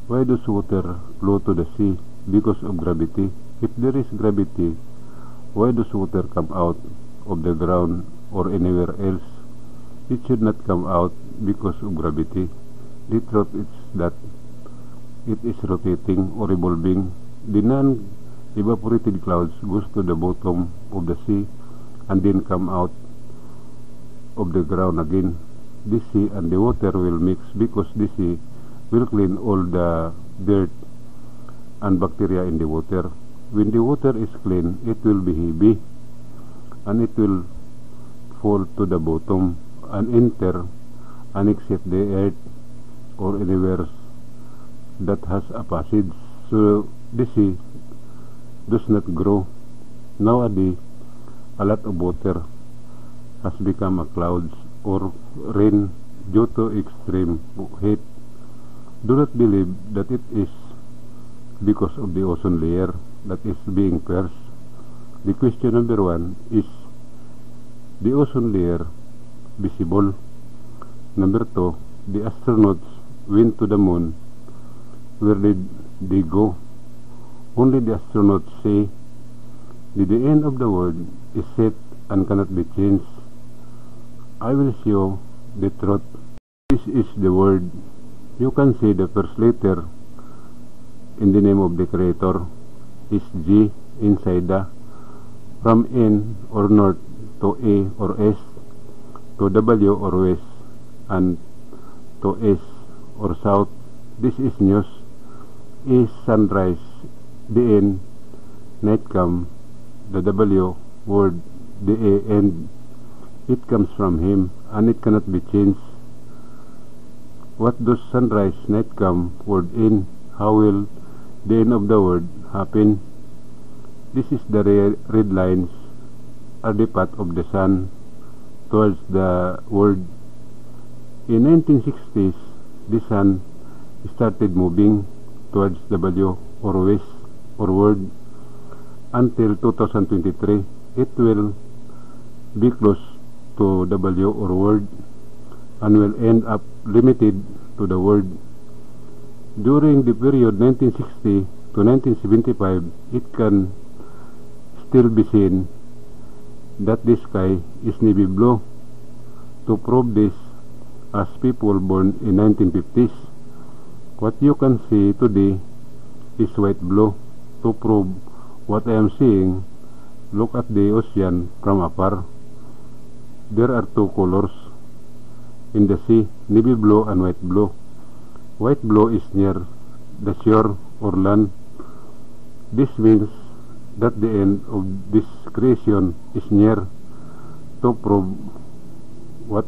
Why does water flow to the sea? Because of gravity. If there is gravity, why does water come out of the ground or anywhere else? It should not come out because of gravity. The truth is that it is rotating or revolving. The non-evaporated clouds goes to the bottom of the sea and then come out of the ground again. The sea and the water will mix because the sea will clean all the dirt and bacteria in the water. When the water is clean, it will be heavy and it will fall to the bottom and enter and exit the earth or anywhere that has a passage. So the sea does not grow. Nowadays, a lot of water has become a clouds or rain due to extreme heat. Do not believe that it is because of the ozone layer that is being pierced. The question number 1 is the ozone layer visible? Number 2, the astronauts went to the moon. Where did they go? Only the astronauts say that the end of the world is set and cannot be changed. I will show the truth. This is the word. You can see the first letter in the name of the Creator is G inside the, from N or North to A or S to W or West and to S or South. This is news. A sunrise, the N night come, the W word, the A end. It comes from Him and it cannot be changed. What does sunrise, night come, word in? How will the end of the world happen? This is the red lines are the path of the sun towards the world. In 1960s, the sun started moving towards W or West or world. Until 2023, it will be close to W or world and will end up limited to the world. During the period 1960 to 1975, it can still be seen that the sky is navy blue. To prove this, as people born in 1950s, what you can see today is white blue. To prove what I am seeing, look at the ocean from afar. There are two colors in the sea, navy blue and white blue. White blue is near the shore or land. This means that the end of this creation is near. To prove what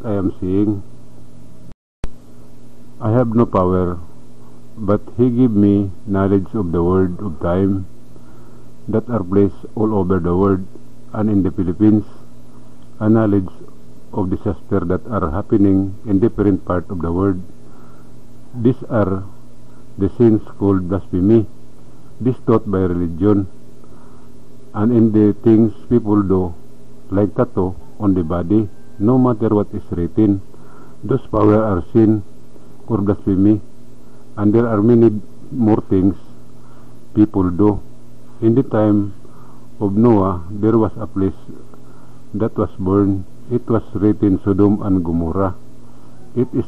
I am seeing, I have no power, but He give me knowledge of the word of time that are placed all over the world and in the Philippines, a knowledge of disaster that are happening in different part of the world. These are the sins called blasphemy, this taught by religion, and in the things people do, like tattoo on the body, no matter what is written, those power are sin or blasphemy, and there are many more things people do. In the time of Noah, there was a place that was burned. It was written Sodom and Gomorrah. It is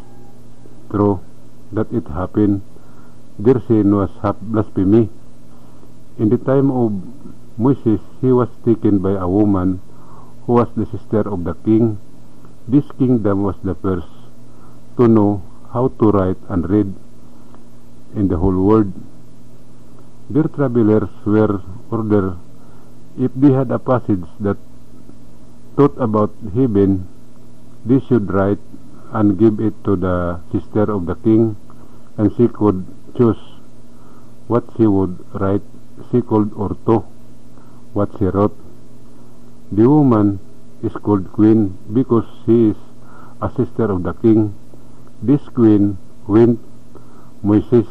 true that it happened. Their sin was blasphemy. In the time of Moses, he was taken by a woman who was the sister of the king. This kingdom was the first to know how to write and read in the whole world. Their travelers were ordered, if they had a passage that taught about heaven, they should write and give it to the sister of the king, and she could choose what she would write. She called Orto what she wrote. The woman is called queen because she is a sister of the king. This queen went Moses.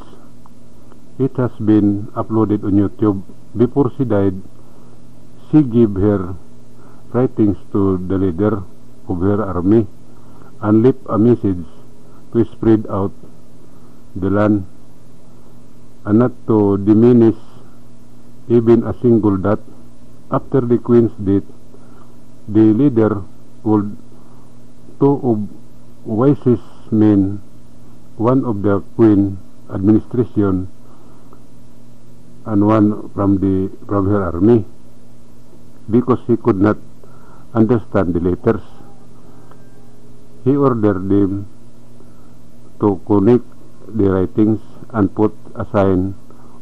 It has been uploaded on YouTube. Before she died, she gave her writings to the leader of her army and left a message to spread out the land, and not to diminish even a single dot. After the queen's death, the leader called two of wisest men, one of the queen administration and one from her army, because he could not understand the letters. He ordered them to connect the writings and put a sign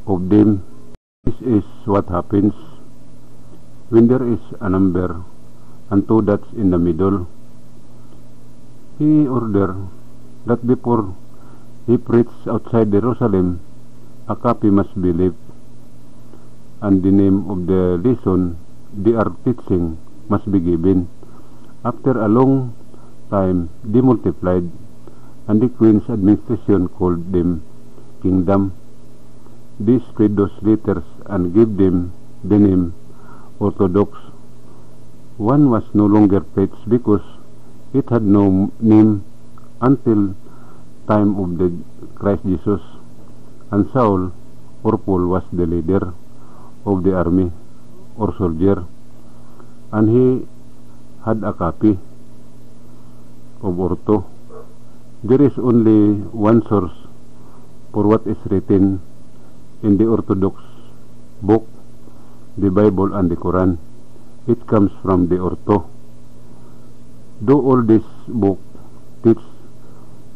of them. This is what happens when there is a number and two dots in the middle. He ordered that before he preached outside Jerusalem, a copy must be left, and the name of the lesson they are teaching must be given. After a long time, they multiplied, and the queen's administration called them kingdom. They spread those letters and gave them the name Orthodox. One was no longer preached because it had no name until time of the Christ Jesus, and Saul or Paul was the leader of the army or soldier, and he had a copy of Ortho. There is only one source for what is written in the Orthodox book, the Bible and the Quran. It comes from the Ortho. Do all this book teach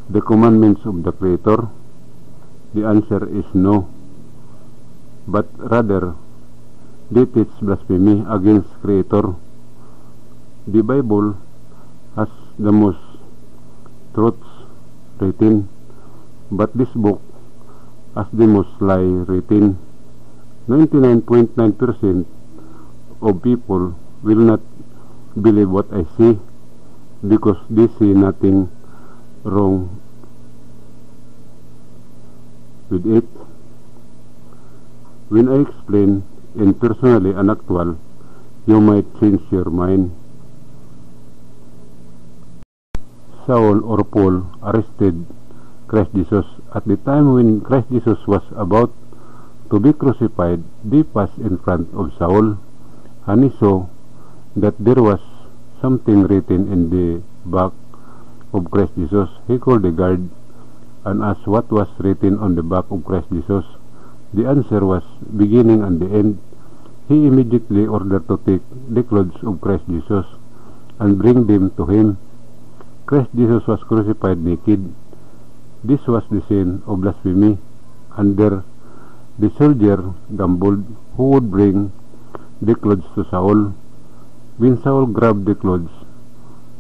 the commandments of the Creator? The answer is no, but rather they teach blasphemy against Creator. The Bible has the most truths written, but this book has the most lie written. 99.9% of people will not believe what I say because they see nothing wrong with it. When I explain in personally and actual, you might change your mind. Saul or Paul arrested Christ Jesus. At the time when Christ Jesus was about to be crucified, they passed in front of Saul, and he saw that there was something written in the back of Christ Jesus. He called the guard and asked what was written on the back of Christ Jesus. The answer was beginning and the end. He immediately ordered to take the clothes of Christ Jesus and bring them to him. Christ Jesus was crucified naked. This was the sin of blasphemy. Under the soldier gambled who would bring the clothes to Saul. When Saul grabbed the clothes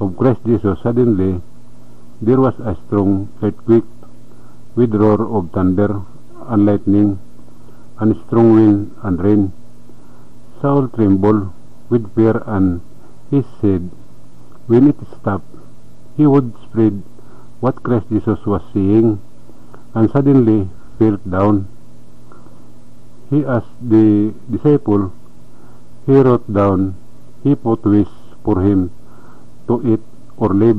of Christ Jesus, suddenly there was a strong earthquake with roar of thunder and lightning and strong wind and rain. Saul trembled with fear, and he said when it stopped, he would spread what Christ Jesus was saying, and suddenly fell down. He asked the disciple he wrote down, he put wish for him to eat or live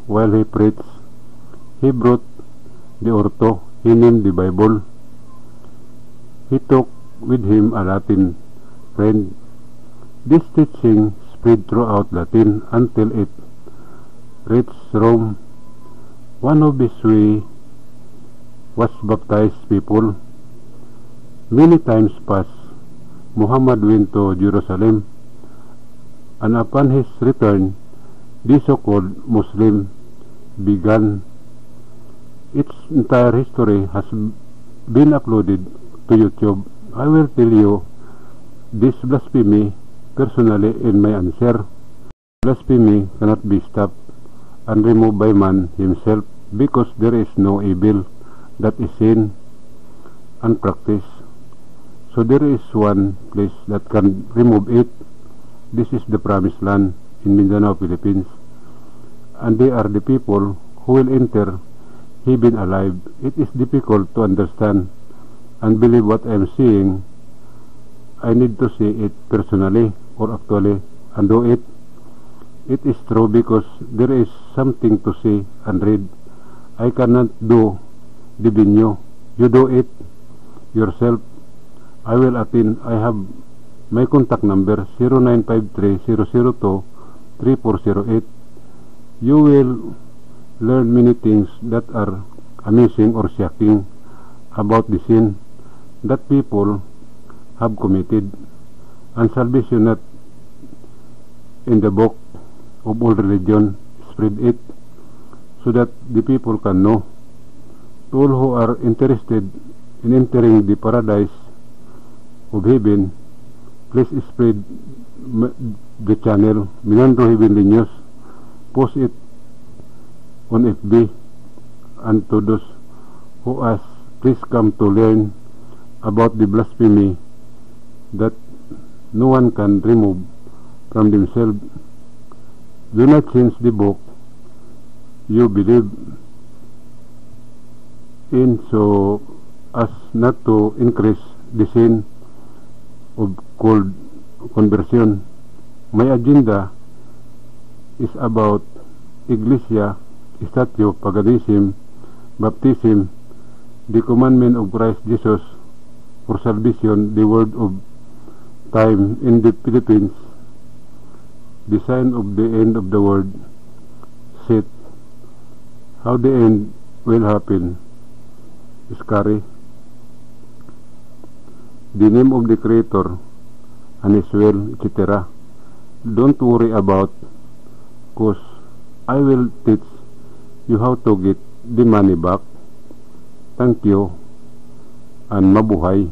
while he preached. He brought the Ortho he named the Bible. He took with him a Latin friend. This teaching spread throughout Latin until it reached Rome. One of his way was baptized people. Many times past, Muhammad went to Jerusalem, and upon his return, the so-called Muslim began. Its entire history has been uploaded to YouTube. I will tell you this blasphemy personally in my answer. Blasphemy cannot be stopped and removed by man himself, because there is no evil that is sin and practice. So there is one place that can remove it. This is the promised land in Mindanao, Philippines, and they are the people who will enter heaven alive. It is difficult to understand and believe what I am saying. I need to see it personally or actually and do it. It is true because there is something to see and read. I cannot do the venue You do it yourself. I will attend. I have my contact number 0953-002-3408. You will learn many things that are amazing or shocking about the sin that people have committed, and salvation not in the book of all religion. Spread it so that the people can know. To all who are interested in entering the paradise of heaven, please spread the channel Minandro Heavenly News. Post it on FB, and to those who ask, please come to learn about the blasphemy that no one can remove from themselves. Do not change the book you believe in so as not to increase the sin of cold conversion. My agenda is about Iglesia, statue, paganism, baptism, the commandment of Christ Jesus for salvation, the word of time in the Philippines, the sign of the end of the world, set, how the end will happen, scary, the name of the Creator and His will, etc. Don't worry about, cause I will teach you how to get the money back. Thank you and mabuhay.